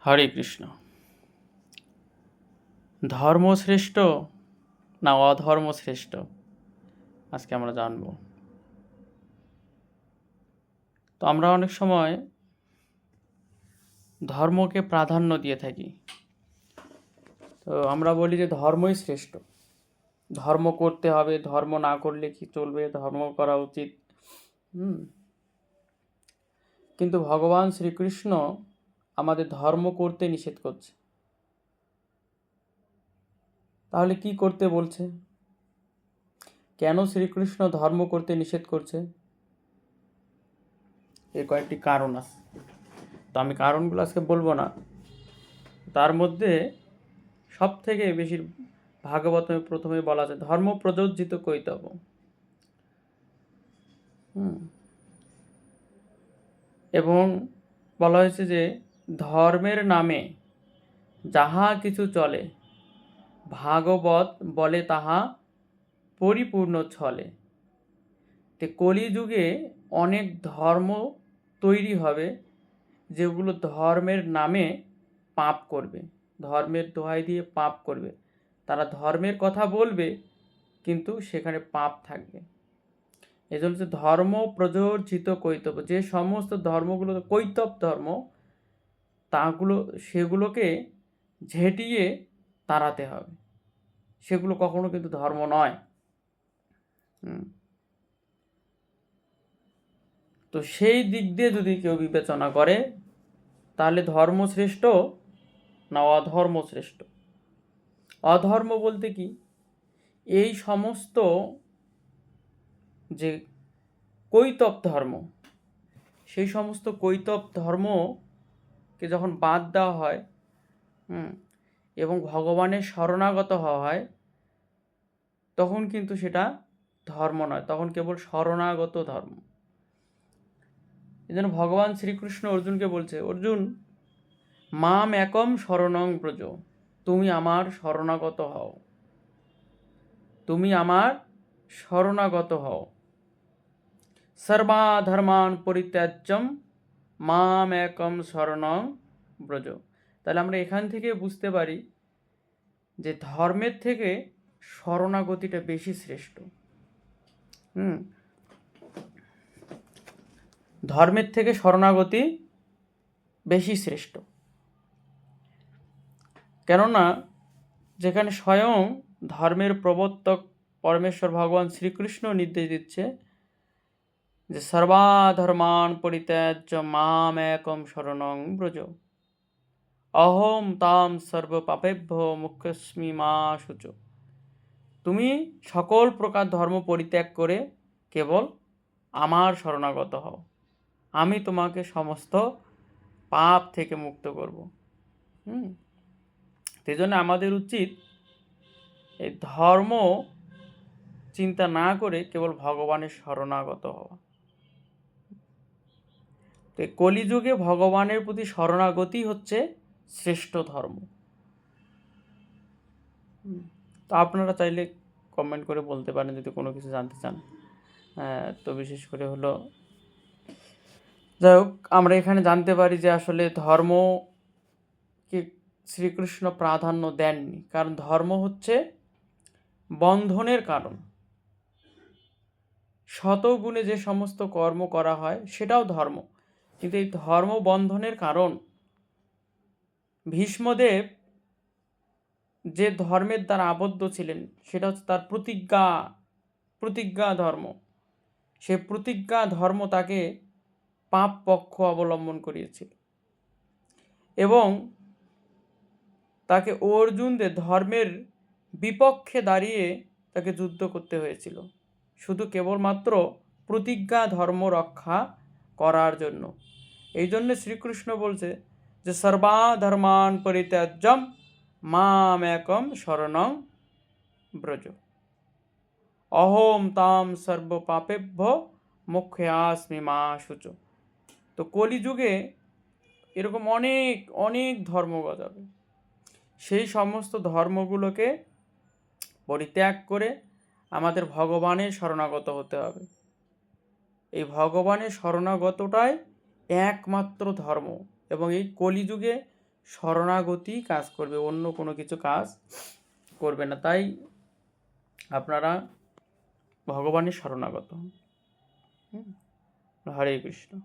হরে কৃষ্ণ। ধর্ম শ্রেষ্ঠ না অধর্ম শ্রেষ্ঠ, আজকে আমরা জানব। তো আমরা অনেক সময় ধর্মকে প্রাধান্য দিয়ে থাকি। তো আমরা বলি যে ধর্মই শ্রেষ্ঠ, ধর্ম করতে হবে, ধর্ম না করলে কি চলবে, ধর্ম করা উচিত। কিন্তু ভগবান শ্রীকৃষ্ণ আমাদের ধর্ম করতে নিষেধ করছে। তাহলে কি করতে বলছে? কেন শ্রীকৃষ্ণ ধর্ম করতে নিষেধ করছে? এর কয়েকটি কারণ আছে। তো আমি কারণগুলো আজকে বলবো না। তার মধ্যে সব থেকে বেশি ভাগবতে প্রথমে বলা আছে ধর্ম প্রযোজিত কৈতব। এবং বলা হয়েছে যে ধর্মের নামে যাহা কিছু চলে, ভাগবত বলে তাহা পরিপূর্ণ ছলে। তে কলিযুগে অনেক ধর্ম তৈরি হবে যেগুলো ধর্মের নামে পাপ করবে, ধর্মের দোহাই দিয়ে পাপ করবে। তারা ধর্মের কথা বলবে কিন্তু সেখানে পাপ থাকবে। এই জন্য ধর্ম প্রযোজিত কৈতব, যে সমস্ত ধর্মগুলো কৈতব ধর্ম, সেগুলোকে ঝেঁটিয়ে তাড়াতে হবে। সেগুলো কখনো কিন্তু ধর্ম নয়। তো সেই দিক দিয়ে যদি কেউ বিবেচনা করে তাহলে ধর্ম শ্রেষ্ঠ না অধর্ম শ্রেষ্ঠ? অধর্ম বলতে কি? এই সমস্ত যে কৈতব ধর্ম, সেই সমস্ত কৈতব ধর্মকে যখন বাদ দেওয়া হয় এবং ভগবানের শরণাগত হওয়া হয়, তখন কিন্তু সেটা ধর্ম নয়, তখন কেবল শরণাগত ধর্ম। এই জন্য ভগবান শ্রীকৃষ্ণ অর্জুনকে বলছে, অর্জুন মাম একম শরণং ব্রজ, তুমি আমার শরণাগত হও, তুমি আমার শরণাগত হও। সর্বধর্মান পরিত্যাজ্যম মাম একম শরণং ব্রজ। তাহলে আমরা এখান থেকে বুঝতে পারি যে ধর্মের থেকে শরণাগতিটা বেশি শ্রেষ্ঠ। ধর্মের থেকে শরণাগতি বেশি শ্রেষ্ঠ। কেননা যেখানে স্বয়ং ধর্মের প্রবর্তক পরমেশ্বর ভগবান শ্রীকৃষ্ণ নির্দেশ দিচ্ছে যে সর্বধর্মান পরিত্যাজ্য মাম একম শরণং ব্রজ, অহম তাম সর্ব পাপেভ্য মুখ্যস্মি মা শুচ। তুমি সকল প্রকার ধর্ম পরিত্যাগ করে কেবল আমার শরণাগত হও, আমি তোমাকে সমস্ত পাপ থেকে মুক্ত করব। সেই জন্য আমাদের উচিত এই ধর্ম চিন্তা না করে কেবল ভগবানের শরণাগত হওয়া। তো কলিযুগে ভগবানের প্রতি শরণাগতি হচ্ছে শ্রেষ্ঠ ধর্ম। তো আপনারা চাইলে কমেন্ট করে বলতে পারেন যদি কোনো কিছু জানতে চান। তো বিশেষ করে হলো, যাই হোক, আমরা এখানে জানতে পারি যে আসলে ধর্মকে শ্রীকৃষ্ণ প্রাধান্য দেননি, কারণ ধর্ম হচ্ছে বন্ধনের কারণ। শতগুণে যে সমস্ত কর্ম করা হয় সেটাও ধর্ম, কিন্তু এই ধর্ম বন্ধনের কারণ। ভীষ্মদেব যে ধর্মের দ্বারা আবদ্ধ ছিলেন সেটা হচ্ছে তার প্রতিজ্ঞা ধর্ম। সে প্রতিজ্ঞা ধর্ম তাকে পাপ পক্ষ অবলম্বন করিয়েছিল এবং তাকে অর্জুনদের ধর্মের বিপক্ষে দাঁড়িয়ে তাকে যুদ্ধ করতে হয়েছিল, শুধু কেবলমাত্র প্রতিজ্ঞা ধর্ম রক্ষা করার জন্য। এই জন্য শ্রীকৃষ্ণ বলছে যে সর্বধর্মান পরিত্যাজ্যম মাম একম শরণং ব্রজ, অহম তাম সর্ব পাপেভ্য মোক্ষয়াস্মি মা শুচ। তো কলিযুগে এরকম অনেক অনেক ধর্ম গজাবে। সেই সমস্ত ধর্মগুলোকে পরিত্যাগ করে আমাদের ভগবানের শরণাগত হতে হবে। এই ভগবানের শরণাগতটাই একমাত্র ধর্ম, এবং এই কলিযুগে শরণাগতি কাজ করবে, অন্য কোনো কিছু কাজ করবে না। তাই আপনারা ভগবানের শরণাগত হন। হরে কৃষ্ণ।